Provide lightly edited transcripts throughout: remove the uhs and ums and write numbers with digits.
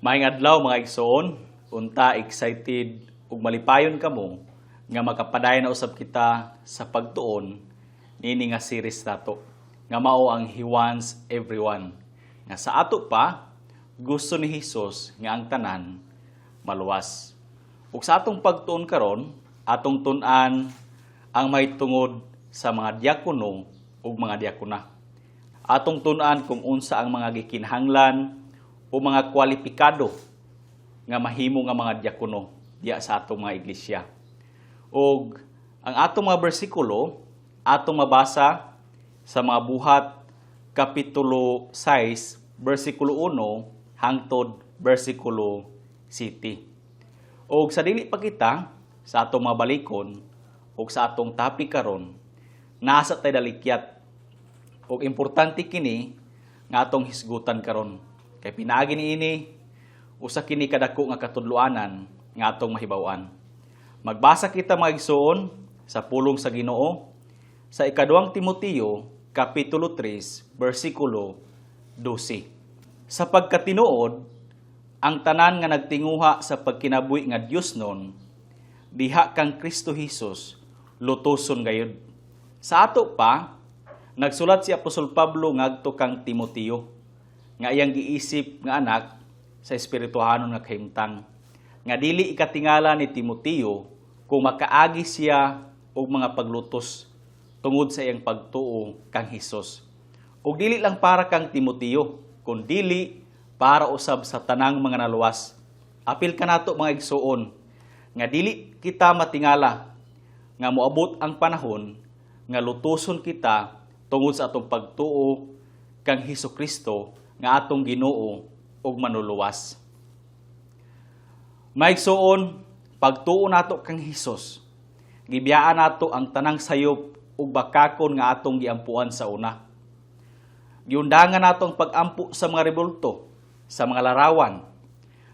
Maayong adlaw mga igsoon, unta excited ug malipayon kamo nga makapadayon na usab kita sa pagtuon niini nga series nato nga mao ang He Wants Everyone. Nga sa ato pa gusto ni Hesus nga ang tanan maluwas. Ug sa atong pagtuon karon, atong tun-an ang mahitungod sa mga diakono ug mga diakona. Atong tun-an kung unsa ang mga gikinahanglan o mga kwalipikado nga mahimo nga mga diakono diya sa atong mga iglesia. Og ang atong mga bersikulo atong mabasa sa mga buhat kapitulo 6 bersikulo 1 hangtod bersikulo 7. Og sa dili pa kita sa atong mga balikon og sa atong topic karon, nasa tay dalikyat og importante kini nga atong hisgutan karon. Kay pinaagi niini usa kini kadako nga katudloanan nga atong mahibaw-an. Magbasa kita mga igsoon sa pulong sa Ginoo sa ikaduhang Timoteo kapitulo 3 bersikulo 12. Sa pagkatinuod, ang tanan nga nagtinguha sa pagkinabuhi nga Dios nun, diha kang Kristo Hesus lutoson gayud. Sa ato pa, nagsulat si Apostol Pablo ngadto kang Timoteo nga iyang giisip nga anak sa espirituhanon nga kahimtang, nga dili ikatingala ni Timoteo kung makaagi siya og mga paglutos tungod sa iyang pagtuo kang Hesus. Ug dili lang para kang Timoteo, kun dili para usab sa tanang mga naluwas. Apil kanato mga igsoon nga dili kita matingala nga moabot ang panahon nga lutoson kita tungod sa atong pagtuo kang Hesukristo nga atong Ginoo ug manuluwas. Maigsoon, pagtuo nato kang Hesus, gibiyaan nato ang tanang sayop ug bakakon nga atong giampuan sa una. Giundangan nato ang pag-ampu sa mga rebulto, sa mga larawan,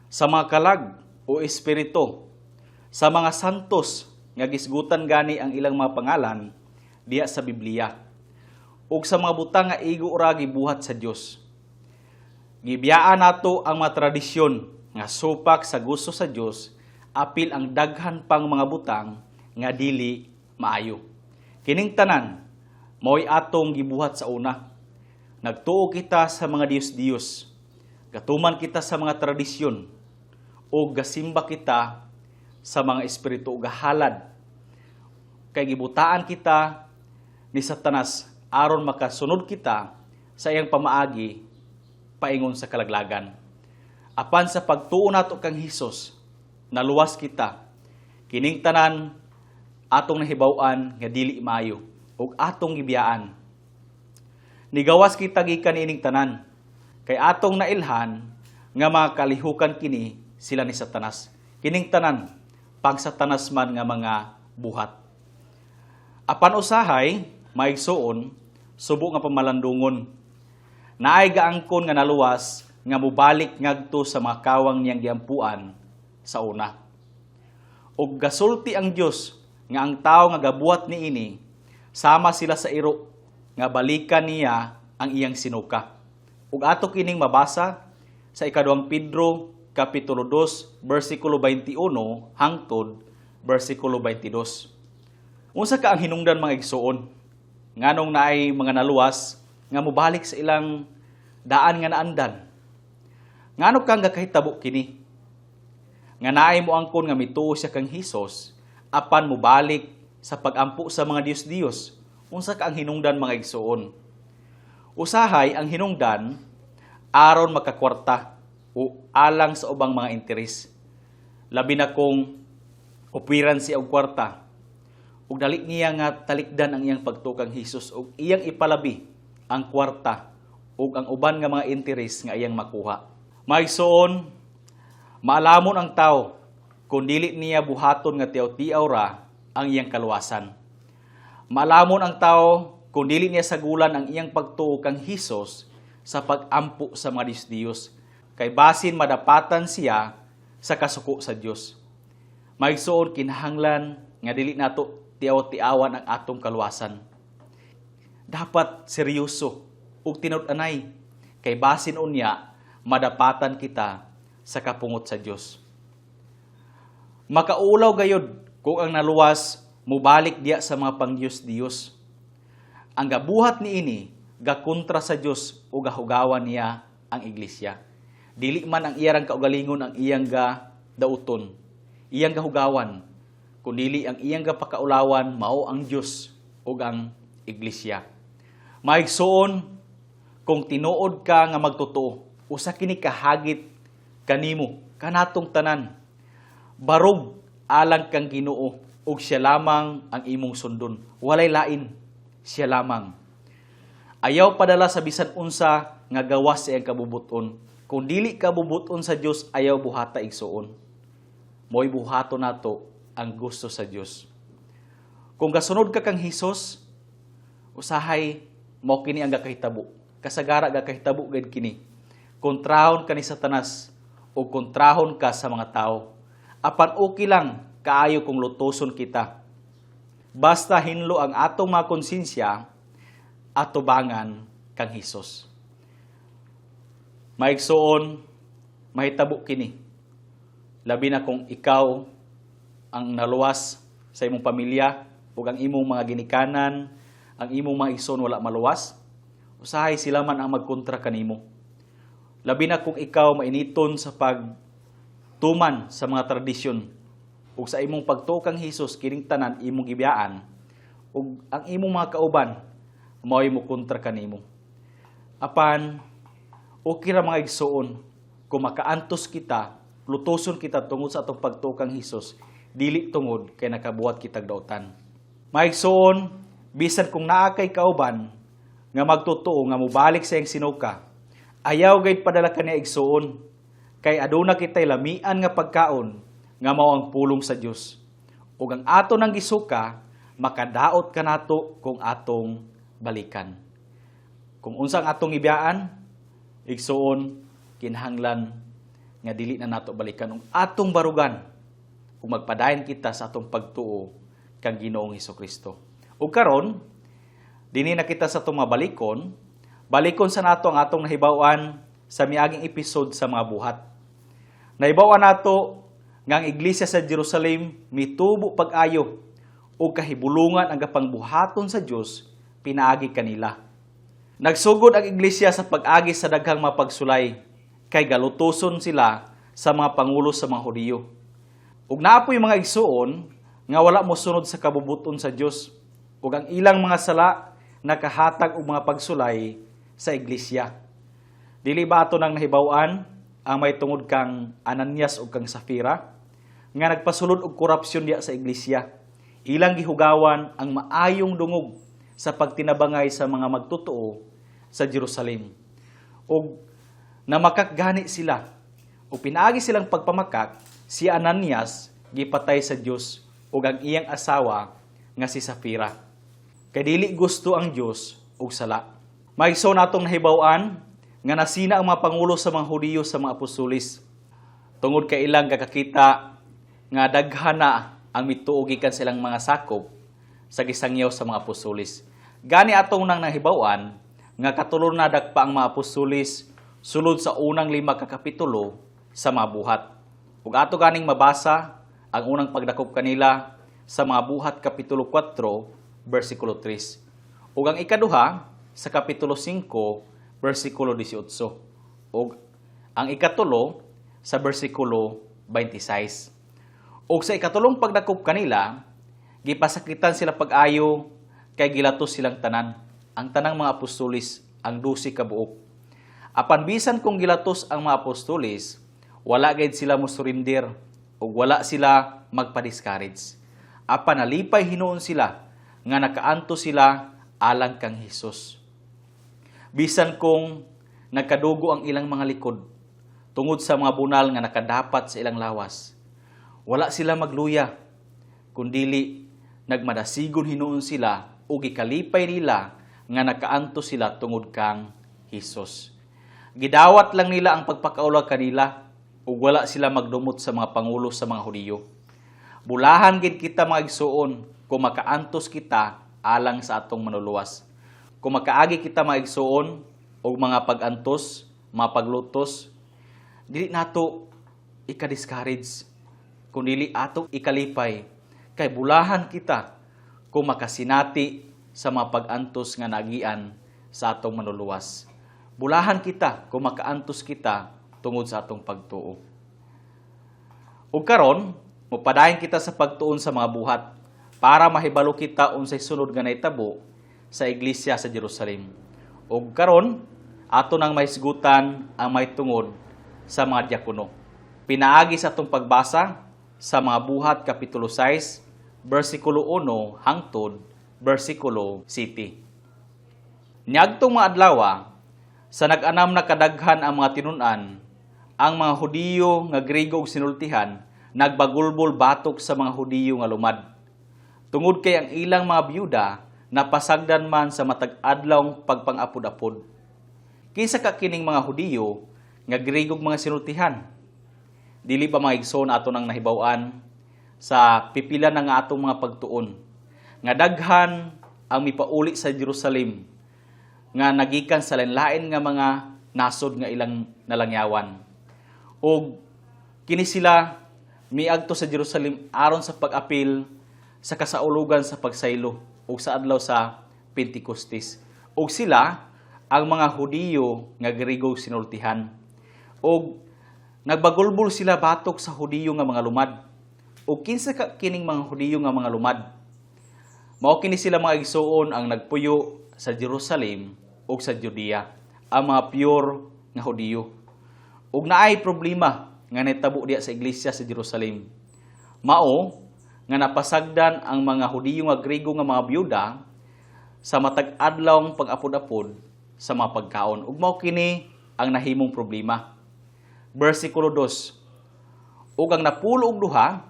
sa mga kalag o espiritu, sa mga santos nga gisgutan gani ang ilang mga pangalan diya sa Biblia, ug sa mga butang nga igo ra gibuhat sa Dios. Gibiyaan nato ang mga tradisyon nga supak sa gusto sa Dios, apil ang daghan pang mga butang nga dili maayo. Kining tanan mao'y atong gibuhat sa una. Nagtuo kita sa mga Dios-Dios, gatuman kita sa mga tradisyon, o gasimba kita sa mga espiritu ug halad. Kay gibutaan kita ni Satanas aron makasunod kita sa iyang pamaagi paingon sa kalaglagan. Apan sa pagtuo nato kang Hesus, naluwas kita. Kining tanan atong nahibaw-an nga dili maayo ug atong gibiyaan. Nigawas kita gikan ining tanan kay atong nailhan nga mga kalihukan kini sila ni Satanas. Kining tanan pag Satanas man nga mga buhat. Apan usahay maigsoon subo nga pamalandungon. Naay gaangkon nga naluwas nga mubalik ngadto sa mga kawang niyang giampuan sa una. Ug gasulti ang Dios nga ang tawo nga gabuhat niini sama sila sa iro nga balikan niya ang iyang sinuka. Ug ato kining mabasa sa ikaduhang Pedro kapitulo 2 bersikulo 21 hangtod bersikulo 22. Unsa ka ang hinungdan mga igsoon? Nganong naay mga naluwas nga mobalik sa ilang daan nga naandan. Ngano kang gakahitabo kini? Nga naay mo angkon nga mituo siya kang Hesus, apan mobalik sa pagampu sa mga Dios-Dios. Unsa ka ang hinungdan mga igsoon? Usahay ang hinungdan aron makakwarta o alang sa ubang mga interes. Labi na kung opiran siya og kwarta. Ug dali niya nga talikdan ang iyang pagtukang Hesus ug iyang ipalabi ang kwarta ug ang uban nga mga interes nga iyang makuha. Maigsoon, maalamon ang tawo kung dili niya buhaton nga tiaw-tiaw ra ang iyang kaluwasan. Maalamon ang tawo kung dili niya sagulan ang iyang pagtuo kang Hesus sa pag-ampu sa mga Dios kay basin madapatan siya sa kasuko sa Dios. Maigsoon, kinahanglan nga dili nato tiaw-tiawan ang atong kaluwasan. Dapat seryoso ug tinud-anay kay basin unya madapatan kita sa kapungot sa Dios. Makaulaw gayud kung ang naluwas mubalik diya sa mga pangdiyos-diyos. Ang gabuhat niini gakontra sa Dios o gahugawan niya ang iglesia. Dili man ang iyang kaugalingon ang iyang dauton, iyang gahugawan, kundi ang iyang pakaulawan mao ang Dios ug ang iglesia. Maigsoon kung tinuod ka nga magtotoo, usa kini kahagit kanimo kanatong tanan. Barog alang kang Ginoo ug siya lamang ang imong sundon. Walay lain, siya lamang. Ayaw padala sa bisan unsa nga gawas sa iyang kabubuton. Kung dili ka bubuton sa Dios, ayaw buhata igsuon. Mo'y buhato nato ang gusto sa Dios. Kung gasunod ka kang Hesus, usahay mao kini ang gakahitabo. Kasagara gakahitabo gid kini. Kontrahon ka ni Satanas o kontrahon ka sa mga tao. Apan okay lang kaayo kung lutoson kita. Basta hinlo ang atong mga konsensya at tubangan kang Hesus. Maigsoon, mahitabo kini. Labi na kung ikaw ang naluwas sa imong pamilya ug ang imong mga ginikanan, ang imong mga igsoon wala maluwas, usahay sila man ang magkontra kanimo. Labi na kung ikaw mainiton sa pagtuman sa mga tradisyon ug sa imong pagtuo kang Hesus kining tanan imong gibiyaan ug ang imong mga kauban mao'y mo kontra kanimo. Apan okay ra mga igsoon kung makaantos kita, lutoson kita tungod sa atong pagtuo kang Hesus, dili tungod kay nakabuhat kitag dautan. Mga igsoon, bisan kung naa kay kauban nga magtotoo nga mobalik sa iyang sinuka, ayaw gayud padala kaniya igsoon kay aduna kitay lamian nga pagkaon nga mao ang pulong sa Dios. Ug ang ato nang gisuka makadaot kanato kung atong balikan. Kung unsang atong ibiyaan, igsoon, kinahanglan nga dili na nato balikan ang atong barugan kung magpadayon kita sa atong pagtuo kang Ginoong Hesukristo. Ug karon, dinhi na kita sa atong balikon sa nato ang atong nahibaw-an sa miaging episode sa mga buhat. Nahibaw-an nato nga ang iglesia sa Jerusalem mitubo pag-ayo ug kahibulungan ang gapangbuhaton sa Dios pinaagi kanila. Nagsugod ang iglesia sa pag-agi sa daghang mapagsulay kay galutoson sila sa mga pangulo sa mga Hudiyo. Ug naapoy mga igsuon nga wala mosunod sa kabubuton sa Dios ug ang ilang mga sala nakahatag og mga pagsulay sa iglesia. Dili ba ato nang nahibaw-an ang may tungod kang Ananias ug kang Safira nga nagpasulod og korupsyon diya sa iglesia. Ilang gihugawan ang maayong dungog sa pagtinabangay sa mga magtotoo sa Jerusalem. Ug namakak-gani sila. O pinaagi silang pagpamakak, si Ananias gipatay sa Dios ug ang iyang asawa nga si Safira. Kay dili gusto ang Dios og sala. Maigsoon natong nahibaw-an nga nasina ang mga pangulo sa mga Hudiyo sa mga apostolis. Tungod kay ilang kakakita nga daghan na ang mituo gikan silang mga sakop sa gisangyaw sa mga apostolis. Gani atong nang nahibaw-an nga katulor na dagpa ang mga apostolis sulod sa unang 5 ka kapitulo sa mga buhat. Ug ato ganing mabasa ang unang pagdakop kanila sa mga buhat kapitulo 4 bersikulo 3. Ug ang ikaduha sa kapitulo 5 bersikulo 18. Ug ang ikatulo sa bersikulo 26. Ug sa ikatulong pagdakop kanila gipasakitan sila pag-ayo kay gilatos silang tanan. Ang tanang mga apostolis, ang 12 ka buok. Apan bisan kung gilatos ang mga apostolis, wala gayud sila mosurindir ug wala sila magpa-discourage. Apan nalipay hinuon sila nga nakaanto sila alang kang Hesus. Bisan kung nagkadugo ang ilang mga likod tungod sa mga bunal nga nakadapat sa ilang lawas, wala sila magluya, kundili nagmadasigon hinuon sila ug gikalipay nila nga nakaanto sila tungod kang Hesus. Gidawat lang nila ang pagpakaula kanila ug wala sila magdumot sa mga pangulo sa mga Hudiyo. Bulahan gid kita mga igsuon kung makaantos kita alang sa atong manuluwas. Kung makaagi kita mga igsuon og mga pagantos, mga paglutos, dili nato ika-discourage, kundi atong ikalipay, kay bulahan kita kung makasinati sa mga pag-antos nga nagian sa atong manluluwas. Bulahan kita kung makaantos kita tungod sa atong pagtuo. Ug karon, mupadayon kita sa pagtuon sa mga buhat para mahibalo kita unsay sunod nga nahitabo sa iglesia sa Jerusalem. Ug karon, ato nang mahisgutan ang may tungod sa mga diakono. Pinaagi sa atong pagbasa sa mga buhat kapitulo 6, versikulo 1 hangtod versikulo 7. Niadtong mga adlaw, sa nag-anam na kadaghan ang mga tinun-an, ang mga Hudiyo nga Griego ug sinultihan nagbagulbol batok sa mga Hudiyo nga lumad. Tungod kay ang ilang mga byuda napasagdan man sa matag adlawng pagpangapod-apod. Kinsa ka kining mga Hudiyo nga Griego ug mga sinultihan? Dili ba mga igsoon ato nang nahibaw-an sa pipila na nga atong mga pagtuon nga daghan ang mipauli sa Jerusalem nga nagikan sa lain-lain nga mga nasod nga ilang nalangyawan. O kini sila miadto sa Jerusalem aron sa pag-apil sa kasaulugan sa pagsaylo o sa adlaw sa Pentecostes. O sila ang mga Hudiyo nga Griego sinultihan. O nagbagulbol sila batok sa Hudiyo nga mga lumad. O kinsa ka kining mga Hudiyo nga mga lumad? Mao kini sila mga igsoon ang nagpuyo sa Jerusalem o sa Judea, ang mga pure nga Hudiyo. Ug naay problema nga nahitabo diya sa iglesia sa Jerusalem. Mao nga napasagdan ang mga Hudiyo nga Griego nga mga byuda sa matag adlawng pag-apod-apod sa mga pagkaon. Ug mao kini ang nahimong problema. Versikulo 2. Ug ang napulo og duha,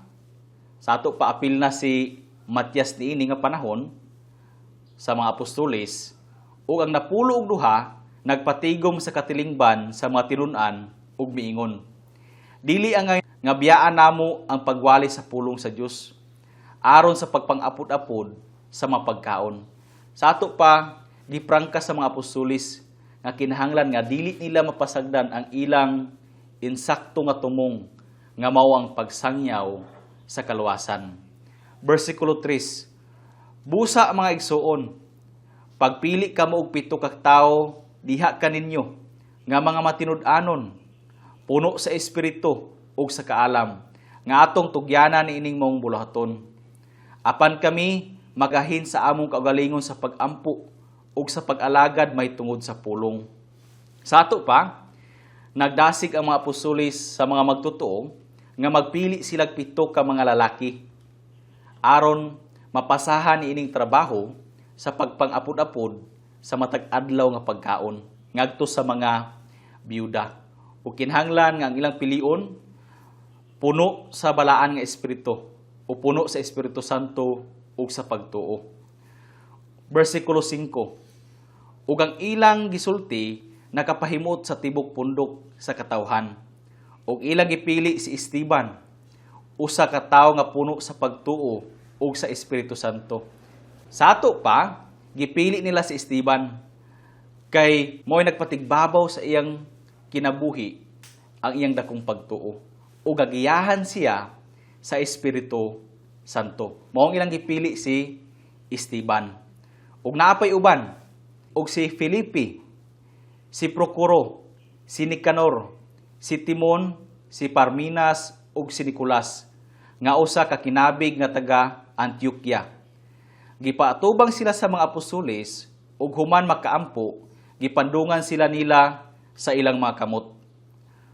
sa ato paapil na si Matias niini nga panahon sa mga apostoles, ug ang napulo og duha nagpatigom sa katilingban sa mga tinun-an ug miingon, dili ang nga biyaan namo ang pagwali sa pulong sa Dios aron sa pagpangapod-apod sa mga pagkaon. Sa ato pa giprangka sa mga apostoles nga kinahanglan nga dili nila mapasagdan ang ilang insakto nga tumong nga mao ang pagsangyaw sa kaluwasan. Versikulo 3. Busa mga igsoon, pagpili kamo og 7 ka tawo diha kaninyo nga mga matinud-anon, puno sa espiritu ug sa kaalam, nga atong tugyanan niining mong bulahaton. Apan kami magahin sa among kaugalingon sa pag-ampo ug sa pag-alagad may tungod sa pulong. Sa ato pa, nagdasig ang mga apostoles sa mga magtotoo nga magpili silang 7 ka mga lalaki aron mapasahan niining trabaho sa pagpangapod-apod sa matag adlaw nga pagkaon ngadto sa mga byuda. Ug kinahanglan nga ang ilang pilion puno sa balaan nga espiritu o puno sa Espiritu Santo ug sa pagtuo. Versikulo 5. Ug ang ilang gisulti nakapahimot sa tibok pundok sa katawhan. Ug ilang gipili si Esteban, usa ka tawo nga puno sa pagtuo ug sa Espiritu Santo. Sa ato pa, gipili nila si Esteban kay mo'y nagpatigbabaw sa iyang kinabuhi ang iyang dakong pagtuo ug gagiyahan siya sa Espiritu Santo. Mao ang ilang gipili si Esteban. Ug naapay uban, ug si Felipe, si Procuro, si Nicanor, si Timon, si Parmenas ug si Nicolas, nga usa ka kinabig nga taga Antioquia. Gipaatubang sila sa mga apostoles ug human makaampo, gipandungan sila nila sa ilang mga kamot.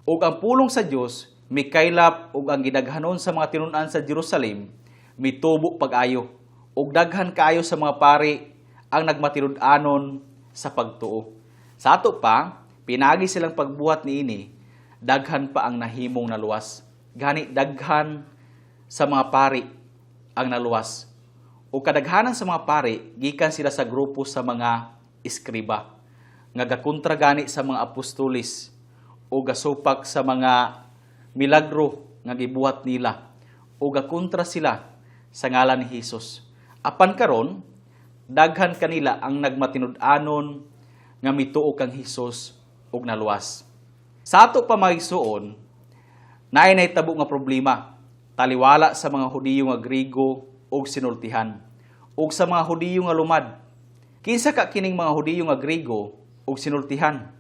Ug ang pulong sa Dios mikaylap ug ang gidaghanon sa mga tinun-an sa Jerusalem mitubo pag-ayo ug daghan kaayo sa mga pari ang nagmatinud-anon sa pagtuo. Sa ato pa, pinagi silang pagbuhat niini, daghan pa ang nahimong naluwas. Gani daghan sa mga pari ang naluwas. O kadaghanan sa mga pari, gikan sila sa grupo sa mga iskriba, nga gakontra gani sa mga apostoles o gasupak sa mga milagro nga gibuhat nila o gakontra sila sa ngalan ni Hesus. Apan karon, daghan kanila ang nagmatinud-anon nga mituo kang Hesus ug naluwas. Sa ato pa magsuon, Naay nahitabo nga problema, taliwala sa mga Hudiyo nga Grigo ug sinultihan, ug sa mga Hudiyo nga lumad. Kinsa ka kining mga Hudiyo nga Grigo ug sinultihan?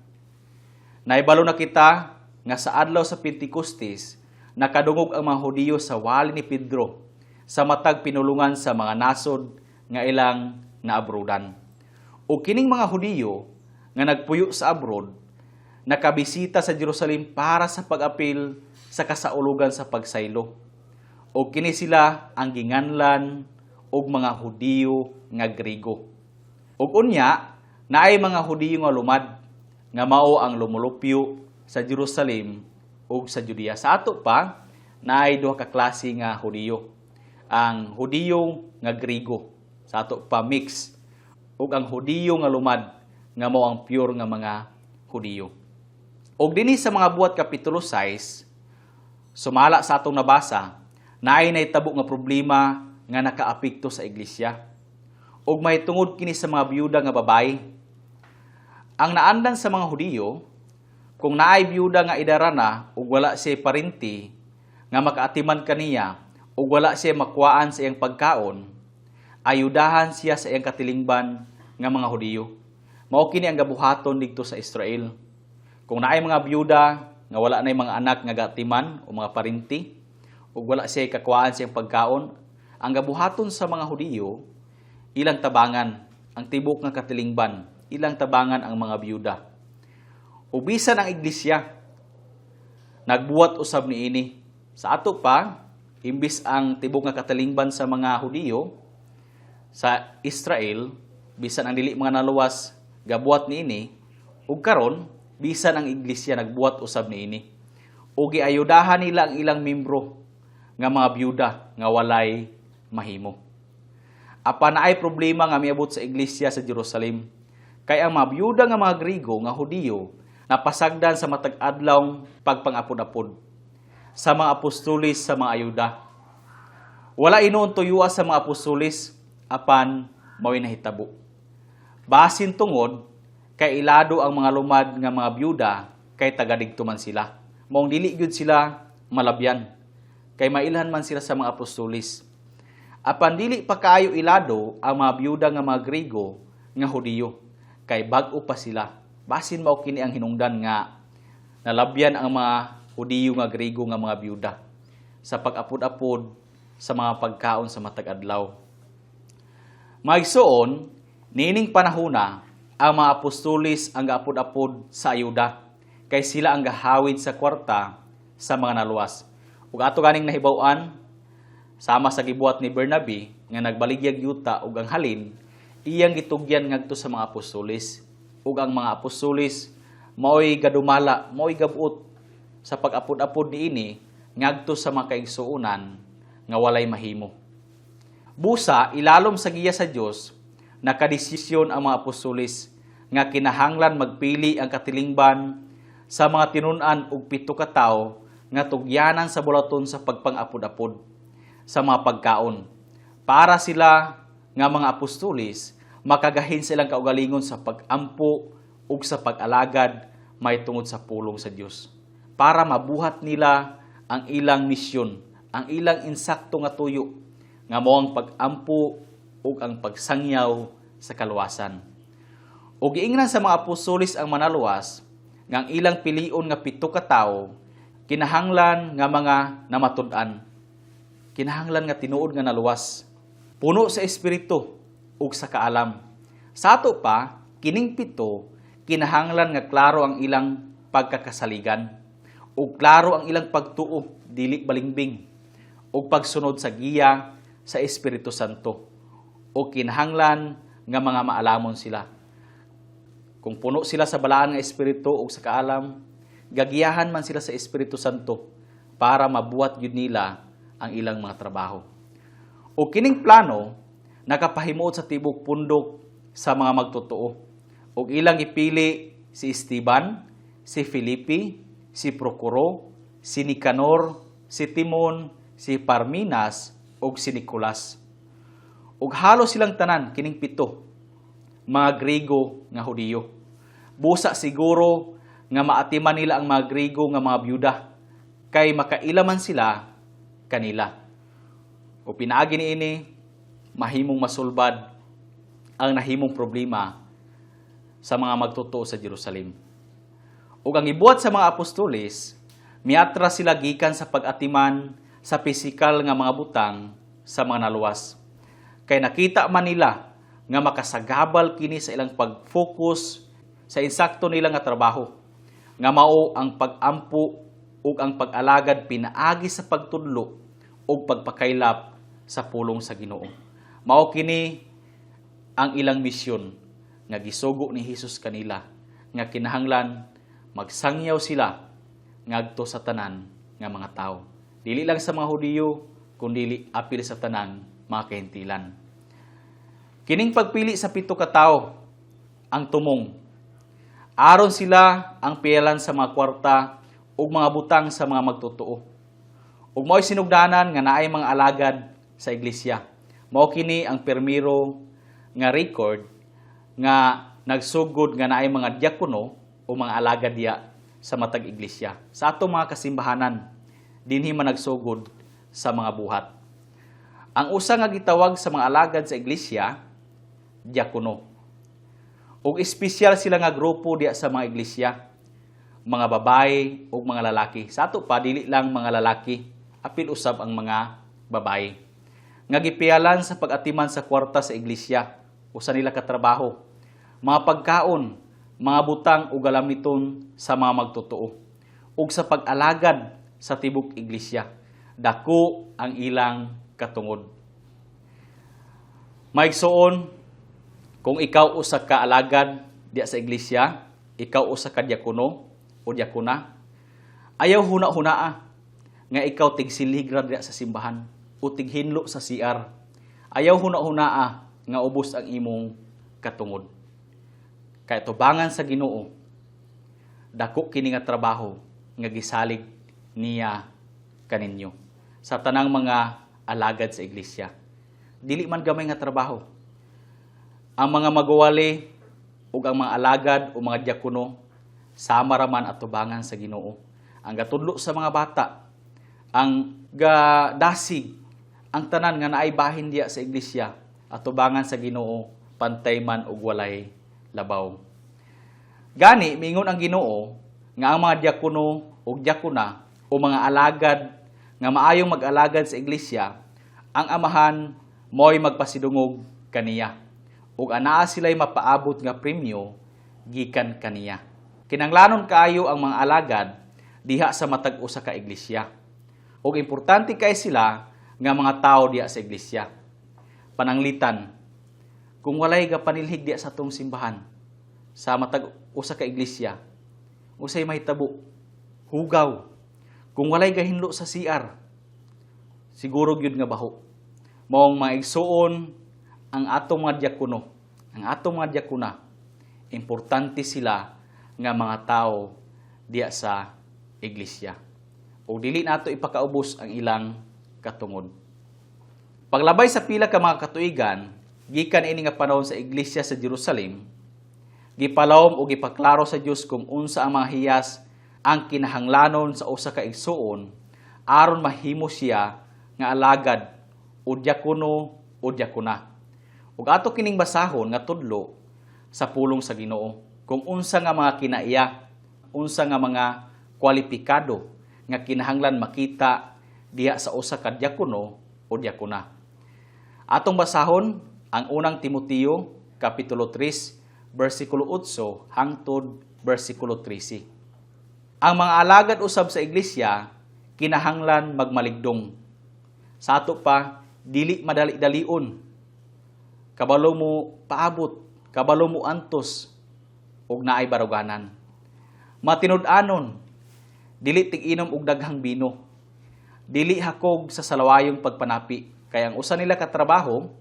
Naibalo na kita nga sa adlaw sa Pentecostes, nakadungog ang mga Hudiyo sa wali ni Pedro sa matag pinulungan sa mga nasod nga ilang naabrodan. O kining mga Hudiyo nga nagpuyo sa abroad, nakabisita sa Jerusalem para sa pag-apil sa kasaulugan sa pagsaylo. O kini sila ang ginganlan og mga Hudiyo nga Grigo. Ug unya, naay mga Hudiyo nga lumad nga mao ang lumulupyo sa Jerusalem ug sa Judea. Sa ato pa, naay duha ka klase nga Hudiyo. Ang Hudiyo nga Grigo, sa ato pa mix, ug ang Hudiyo nga lumad nga mao ang pure nga mga Hudiyo. Ug dinhi sa mga buhat kapitulo 6, sumala sa atong nabasa, naay nahitabo nga problema nga nakaapekto sa iglesia. Ug may tungod kini sa mga biyuda nga babae. Ang naandan sa mga Hudiyo, kung naay biyuda nga idarana ug wala siya parenti nga makaatiman kaniya ug wala siya makuhaan sa iyang pagkaon, ayudahan siya sa iyang katilingban nga mga Hudiyo. Mao kini ang gabuhaton didto sa Israel. Kung naay mga biyuda nga wala nay mga anak nga gatiman o mga parenti ug wala siya kakuhaan sa iyang pagkaon, ang gabuhaton sa mga Hudiyo, ilang tabangan ang tibok nga katilingban, ilang tabangan ang mga biyuda. Ubisan ang iglesia, nagbuhat usab niini. Sa ato pa, imbis ang tibok nga katilingban sa mga Hudiyo, sa Israel, bisan ang dili mga naluwas, gabuhat niini, ug karon bisan ang iglesia nagbuhat usab niini. Ug giayudahan nila ang ilang membro nga mga biyuda nga walay mahimo. Apan naay problema nga miabot sa iglesia sa Jerusalem. Kay ang mga biyuda nga mga Grigo nga Hudiyo napasagdan sa matag adlawng pagpangapod-apod sa mga apostolis sa mga ayuda. Wala inuon tuyuas sa mga apostolis apan mao'y nahitabo. Basin tungod kay ilado ang mga lumad nga mga biyuda kay tagadigto man sila. Maong dili gyud sila malabyan kay mailhan man sila sa mga apostolis. Apan dili pa kaayo ilado ang mga biyuda nga mga Grigo nga Hudiyo kay bag-o pa sila. Basin mao kini ang hinungdan nga nalabyan ang mga Hudiyo nga Grigo nga mga biyuda sa pag-apod-apod sa mga pagkaon sa matag adlaw. Maigsoon, nining panahona ang mga apostolis ang gaapod-apod sa ayuda kay sila ang gahawid sa kwarta sa mga naluwas. Ug ato ganing nahibaw-an sama sa gibuhat ni Bernabe nga nagbaligyag yuta ug ang halin iyang gitugyan ngadto sa mga apostolis. Ug ang mga apostolis mao'y gadumala, mao'y gabuot sa pag-apod-apod niini ngadto sa mga kaigsuonan nga walay mahimo. Busa ilalom sa giya sa Dios, nakadesisyon ang mga apostolis nga kinahanglan magpili ang katilingban sa mga tinun-an og 7 ka tawo nga tugyanan sa bulaton sa pagpang-apod-apod sa mga pagkaon para sila nga mga apostolis makagahin silang kaugalingon sa pag-ampo ug sa pag-alagad may tungod sa pulong sa Dios para mabuhat nila ang ilang misyon, ang ilang insakto nga tuyo nga mao ang pag-ampo ug ang pagsangyaw sa kaluwasan. Ug giingnan sa mga apostolis ang manaluwas nga ang ilang pilion nga 7 ka tawo kinahanglan nga mga namatud-an, kinahanglan nga tinuod nga naluwas, puno sa espiritu ug sa kaalam. Sa ato pa, kining 7 kinahanglan nga klaro ang ilang pagkakasaligan ug klaro ang ilang pagtuo dili balingbing ug pagsunod sa giya sa Espiritu Santo o kinahanglan nga mga maalamon sila. Kung puno sila sa balaan nga espiritu ug sa kaalam, gagiyahan man sila sa Espiritu Santo para mabuhat yun nila ang ilang mga trabaho. O kining plano, nakapahimuot sa tibok pundok sa mga magtotoo. O ilang ipili si Esteban, si Felipe, si Procuro, si Nicanor, si Timon, si Parminas, o si Nicolas. Ug halos silang tanan kining 7 mga Grigo nga Hudiyo. Busa siguro nga maatiman nila ang mga Grigo nga mga byuda kay makailaman sila kanila. O pinaagi niini mahimong masulbad ang nahimong problema sa mga magtutuo sa Jerusalem. Ug ang ibuhat sa mga apostoles, miatras sila gikan sa pag-atiman sa pisikal nga mga butang sa mga naluwas. Kay nakita man nila nga makasagabal kini sa ilang pag-focus sa insakto nila nga trabaho, nga mao ang pag-ampo ug ang pag-alagad pinaagi sa pagtudlo ug pagpakaylap sa pulong sa Ginoo. Mao kini ang ilang misyon nga gisugo ni Hesus kanila, nga kinahanglan magsangyaw sila ngadto sa tanan nga mga tao. Dili lang sa mga Hudiyo, kundi apil sa tanan mga kahintilan. Kining pagpili sa 7 ka tawo ang tumong. Aron sila ang piyalan sa mga kwarta ug mga butang sa mga magtutuo. Ug mao'y sinugdanan nga naay mga alagad sa iglesia. Mao kini ang permiro nga record nga nagsugod nga naay mga diakono o mga alagad diya sa matag iglesia. Sa atong mga kasimbahanan, dinhi man nagsugod sa mga buhat. Ang usa nga gitawag sa mga alagad sa iglesia, diakono. Ug espesyal sila nga grupo diya sa mga iglesia, mga babae ug mga lalaki. Sa ato pa dili lang mga lalaki, apil usab ang mga babae. Nga gipialan sa pag-atiman sa kwarta sa iglesia, usa nila ka trabaho, mga pagkaon, mga butang ug galamiton sa mga magtutuo, ug sa pag-alagad sa tibok iglesia. Dako ang ilang katungod. Maigsuon, kung ikaw usa ka alagad diya sa iglesia, ikaw usa ka diakono o diakona, ayaw huna-hunaa nga ikaw tigsilig ra diya sa simbahan o tighinlo sa CR. Ayaw huna-hunaa nga ubos ang imong katungod. Kay tubangan sa Ginoo, dako kini nga trabaho nga gisalig niya kaninyo sa tanang mga alagad sa iglesia. Dili man gamay nga trabaho. Ang mga maguwali ug ang mga alagad o mga diakono sama ra man at tubangan sa Ginoo. Ang gatudlo sa mga bata, ang gadasig, ang tanan nga naay bahin diya sa iglesia at tubangan sa Ginoo, pantay man ug walay labaw. Gani mingon ang Ginoo nga ang mga diakono ug diakona o mga alagad nga maayong mag-alagad sa iglesia, ang amahan mo'y magpasidungog kaniya. Ug anaa sila'y mapaabot nga premyo gikan kaniya. Kinanglanon kaayo ang mga alagad diha sa matag usa ka iglesia. Ug importante kay sila nga mga tawo diha sa iglesia. Pananglitan, kung walay gapanilhig diha sa atong simbahan sa matag usa ka iglesia, usay mahitabo, hugaw. Kung walay gahinlo sa CR, siguro gyud nga baho. Maong maigsuon ang atong mga diakono, ang atong mga diakona, importante sila nga mga tao diya sa iglesia. O dili nato ipakaubos ang ilang katungod. Paglabay sa pila ka mga katuigan, gikan ini nga panahon sa iglesia sa Jerusalem, gipalawom o gipaklaro sa Dios kung unsa ang mga hiyas ang kinahanglanon sa usa ka igsuon aron mahimo siya nga alagad o diakono o diakona. Ug ato kining basahon nga tudlo sa pulong sa Ginoo kung unsa nga mga kinaiya, unsa nga mga kwalipikado nga kinahanglan makita diha sa usa ka diakono o diakona. Atong basahon ang unang Timoteo kapitulo 3 bersikulo 8 hangtod bersikulo 13. Ang mga alagad usab sa iglesia kinahanglan magmaligdong. Sa ato pa dili madali-dalion. Kabalo mo paabot, kabalo mo antos, ug naay baruganan. Matinud-anon, dili tig-inom og daghang bino. Dili hakog sa salawayong pagpanapi, kay ang usa nila ka trabaho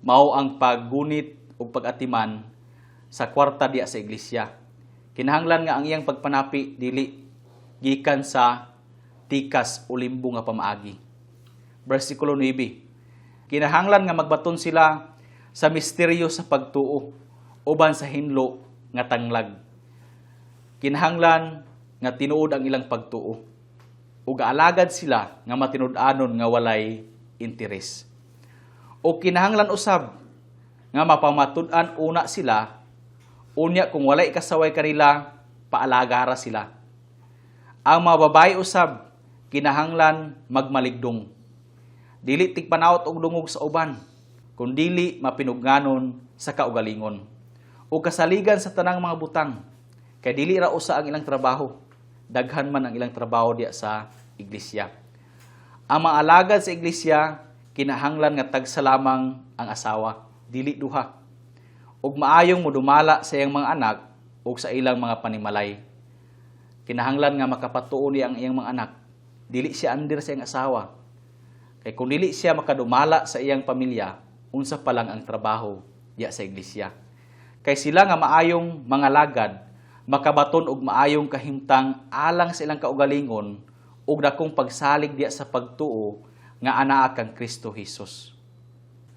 mao ang paggunit ug pag-atiman sa kwarta diya sa iglesia. Kinahanglan nga ang iyang pagpanapi dili gikan sa tikas o limbo nga pamaagi. Bersikulo 9. Kinahanglan nga magbaton sila sa misteryo sa pagtuo uban sa hinlo nga tanglag. Kinahanglan nga tinuod ang ilang pagtuo. ug alagad sila nga matinud-anon nga walay interes. O kinahanglan usab nga mapamatud-an una sila, unya kung walay kasaway kanila, paalagara sila. Ang mga babae usab kinahanglan magmaligdong. Dili tigpanawot og dungog sa uban, kun dili mapinugnanon sa kaugalingon. O kasaligan sa tanang mga butang, kay dili ra usa ang ilang trabaho, daghan man ang ilang trabaho diya sa iglesia. Ang mga alagad sa iglesia kinahanglan nga tagsa lamang ang asawa, dili duha. Ug maayong modumala sa iyang mga anak ug sa ilang mga panimalay. Kinahanglan nga makapatuo niya ang iyang mga anak, dili siya andir sa iyang asawa. Kay kung dili siya makadumala sa iyang pamilya, unsa pa lang ang trabaho diya sa iglesia. Kay sila nga maayong mga lagad, makabaton og maayong kahimtang alang sa ilang kaugalingon ug dakong pagsalig diya sa pagtuo nga anaa kang Kristo Jesus.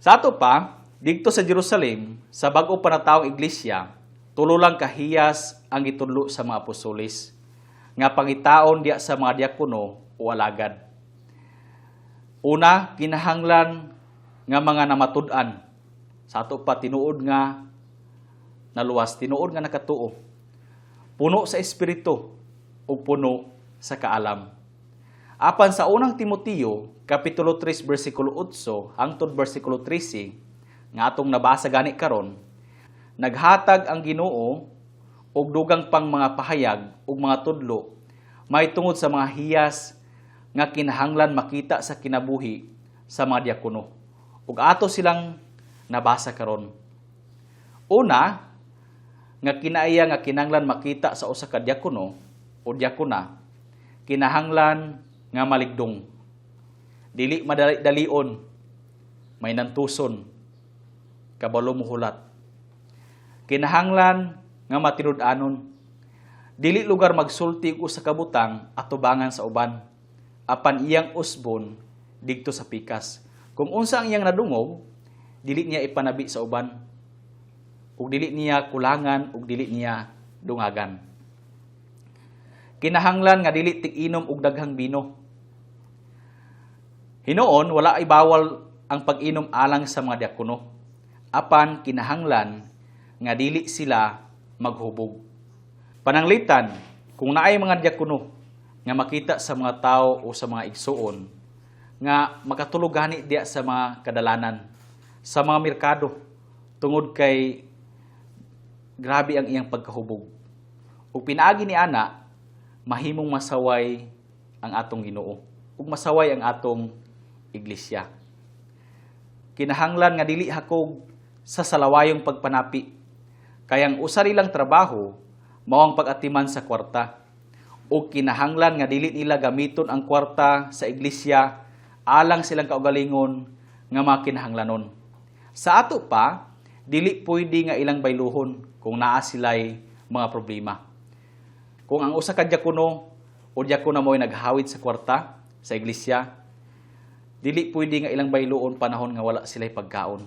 Sa ato pa, dito sa Jerusalem, sa bag-o panatawong iglesia, tulo lang kahiyas ang gitudlo sa mga apostoles nga pangitaon diya sa mga diakono o alagad. Una, kinahanglan nga mga namatud-an. Sa ato pa tinuod nga naluwas, tinuod nga nakatuo. Puno sa espiritu o puno sa kaalam. Apan sa unang Timoteo, Kapitulo 3, versikulo 8, hangtod versikulo 13, nga atong nabasa gani karon, naghatag ang Ginoo og dugang pang mga pahayag ug mga tudlo, may tungod sa mga hiyas nga kinahanglan makita sa kinabuhi sa mga diakono. Ug ato silang nabasa karon. Una, nga kinaiya nga kinahanglan makita sa usa ka diakono o diakona, kinahanglan nga maligdong. Dili madali-dalion, may nantuson, kabalo muhulat. Kinahanglan nga matinud-anon. Dili lugar magsulti og usa ka butang at tubangan sa uban, apan iyang usbon didto sa pikas. Kung unsa ang iyang nadungog, dili niya ipanabi sa uban, ug dili niya kulangan ug dili niya dungagan. Kinahanglan nga dili tig-inom og daghang bino. Hinoon wala ay bawal ang pag-inom alang sa mga diakono. Apan kinahanglan nga dili sila maghubog. Pananglitan, kung naay mga diakono nga makita sa mga tao o sa mga igsuon nga makatulog gani diya sa mga kadalanan, sa mga merkado, tungod kay grabe ang iyang pagkahubog. Ug pinaagi ni ana, mahimong masaway ang atong Ginoo ug masaway ang atong iglesia. Kinahanglan nga dili hakog sa salawayong pagpanapi, kayang usa nilang trabaho mao ang pag-atiman sa kwarta. Ug kinahanglan nga dili nila gamiton ang kwarta sa iglesia alang silang kaugalingon nga mga kinahanglanon. Sa ato pa, dili pwede nga ilang bayluhon kung naa sila'y mga problema. Kung ang usa ka diakono o diakona mo'y naghawid sa kwarta sa iglesia, dili pwede nga ilang bayluon panahon nga wala sila'y pagkaon.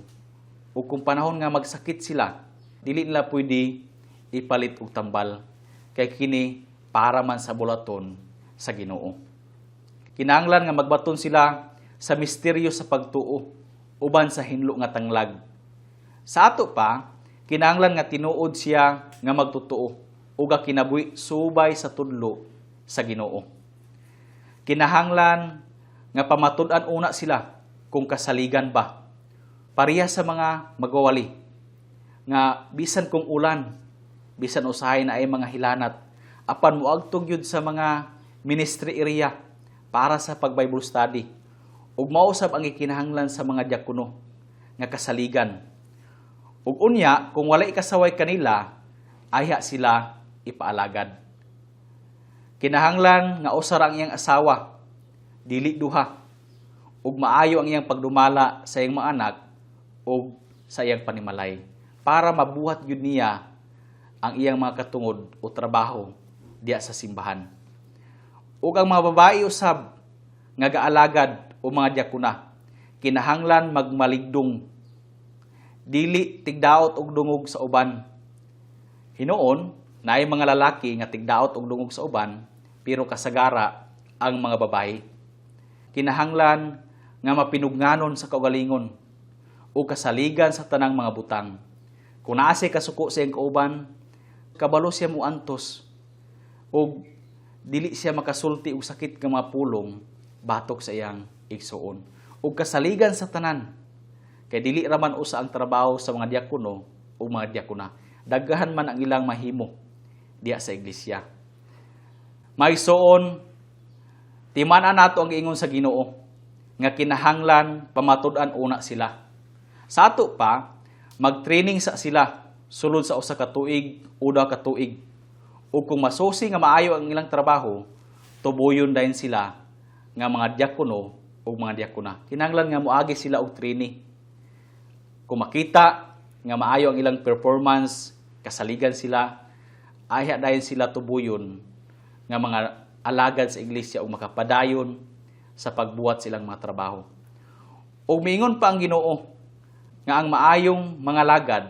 O kung panahon nga magsakit sila, dili nila pwede ipalit og tambal, kay kini para man sa bulaton sa Ginoo. Kinahanglan nga magbaton sila sa misteryo sa pagtuo uban sa hinlo nga tanglag. Sa ato pa, kinahanglan nga tinuod siya nga magtutuo ug kinabuhi subay sa tudlo sa Ginoo. Kinahanglan nga pamatud-an una sila kung kasaligan ba. Pareha sa mga magwawali nga bisan kung ulan, bisan usahay na ay mga hilanat, apan moagtog yun sa mga ministry area para sa pag-Bible study. Ug mausab ang ikinahanglan sa mga diakono nga kasaligan. Ug unya, kung walay kasaway kanila, ayha sila ipaalagad. Kinahanglan nga usar ang iyang asawa, dili duha, ug maayo ang iyang pagdumala sa iyang mga anak ug sa iyang panimalay para mabuhat yun niya ang iyang mga katungod o trabaho diya sa simbahan. Ug ang mga babae usab nga gaalagad o mga diakona, kinahanglan magmaligdong, dili tigdaot og dungog sa uban. Hinoon, naay mga lalaki nga tigdaot og dungog sa uban, pero kasagara ang mga babayi. Kinahanglan nga mapinugnanon sa kaugalingon o kasaligan sa tanang mga butang. Kung naasay kasuko sa iyang kauban, kabalo siya mo antos o dili siya makasulti og sakit nga mga pulong batok sa iyang igsuon. O kasaligan sa tanan, kay dili raman usa ang trabaho sa mga diakono o mga diakona. Daghan man ang ilang mahimo diya sa iglesia. Maigsuon, timan-an nato ang giingon sa Ginoo nga kinahanglan pamatud-an una sila. Sa ato pa, mag-training sa sila sulod sa usa ka tuig o 2 ka tuig. O kung masusi nga maayo ang ilang trabaho, tubuyon dayon sila nga mga diakono o mga diakona. Kinahanglan nga moagi sila og training. Kung makita nga maayo ang ilang performance, kasaligan sila, ayha dayon sila tubuyon nga mga alagad sa iglesia o makapadayon sa pagbuhat silang mga trabaho. O miingon pa ang Ginoo nga ang maayong mga lagad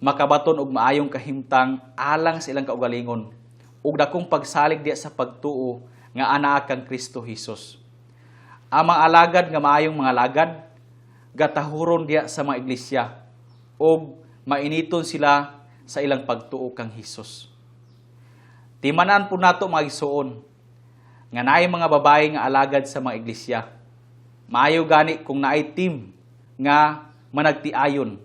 makabaton og maayong kahimtang alang sa ilang kaugalingon ug dakong pagsalig diya sa pagtuo nga anaa kang Kristo Jesus. Ang mga alagad nga maayong mga lagad gatahuron diya sa mga iglesia ug mainiton sila sa ilang pagtuo kang Hesus. Timanan po nato mga igsuon nga naay mga babae nga alagad sa mga iglesia. Maayo gani kung naay team nga managtiayon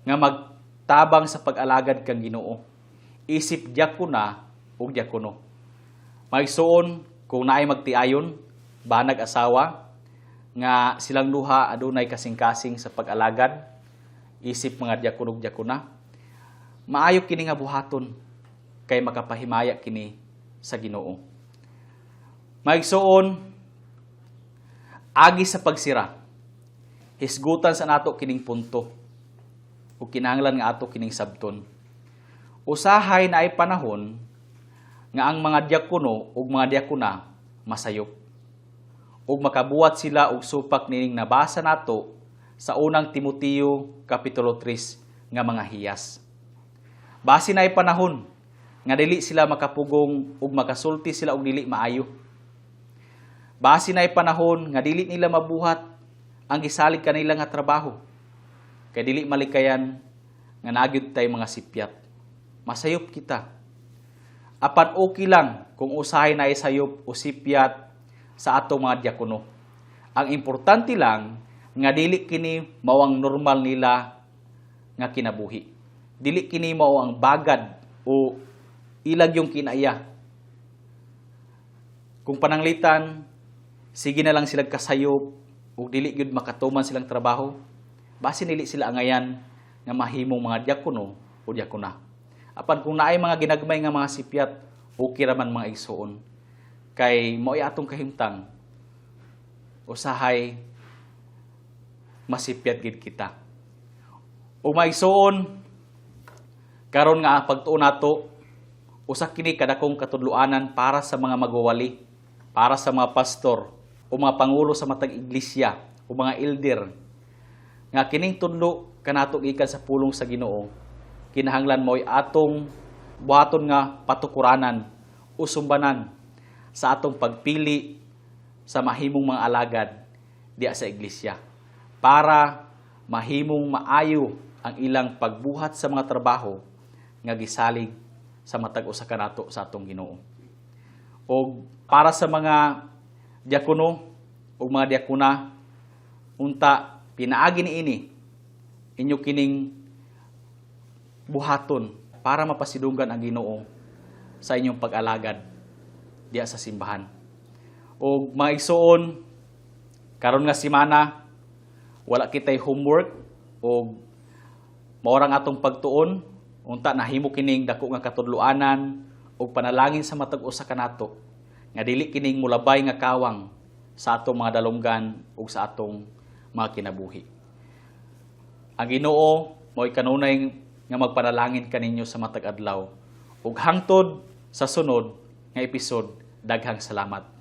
nga magtabang sa pag-alagad kang Ginoo. Isip diakona ug diakono. Mga igsuon kung naay magtiayon banag asawa nga silang duha adunay kasing-kasing sa pag-alagad, isip mga diakono ug diakona, maayo kini nga buhaton kay makapahimaya kini sa Ginoo. Maigsuon, agi sa pagsira, hisgutan sa nato kining punto ug kinahanglan nga ato kining sabton. Usahay na ay panahon nga ang mga diakono ug mga diakona masayop ug makabuhat sila og supak nining nabasa nato sa unang Timoteo kapitulo 3 nga mga hiyas. Base na ay panahon nga dili sila makapugong ug makasulti sila og dili maayo. Base na ay panahon nga dili nila mabuhat ang gisalig kanila nga trabaho. Kay dili malikayan nga nagyud tay mga sipyat. Masayop kita. Apan okay lang kung usahay na isayop o sipyat sa atong mga diakono. Ang importante lang nga dili kini mao ang normal nila nga kinabuhi. Dili kini mao ang bagad o ilag yung kinaya. Kung pananglitan, sige na lang silang kasayop ug dili gyud makatuman silang trabaho. Base dili sila angayan nga mahimong mga diakono o diakona. Apan kung naay mga ginagmay nga mga sipyat, okay raman mga igsuon. Kay mo'y atong kahimtang, usahay masipyat gid kita. O mga igsuon, karon nga pagtuon nato, usa kini kadakong katudloanan para sa mga magwawali, para sa mga pastor, o mga pangulo sa matag iglesia, o mga elder, nga kining tudlo kanato gikan sa pulong sa Ginoo, kinahanglan mo'y atong buhaton nga patukuranan o sumbanan sa atong pagpili sa mahimong mga alagad diya sa iglesia para mahimong maayo ang ilang pagbuhat sa mga trabaho nga gisalig sa matag usa kanato sa atong Ginoo. O para sa mga diakono o mga diakona, unta pinaagi niini inyo kining buhaton para mapasidunggan ang Ginoo sa inyong pag-alagad diya sa simbahan. O mga igsuon, karon nga semana wala kitay homework o maorang atong pagtuon, unta nahimo kining dako nga katudloanan o panalangin sa matag usa kanato nga dili kining mulabay nga kawang sa atong mga dalunggan ug sa atong mga kinabuhi. Ang Ginoo mo'y kanunay nga magpanalangin kaninyo sa matag adlaw ug hangtod sa sunod nga episode. Daghang salamat.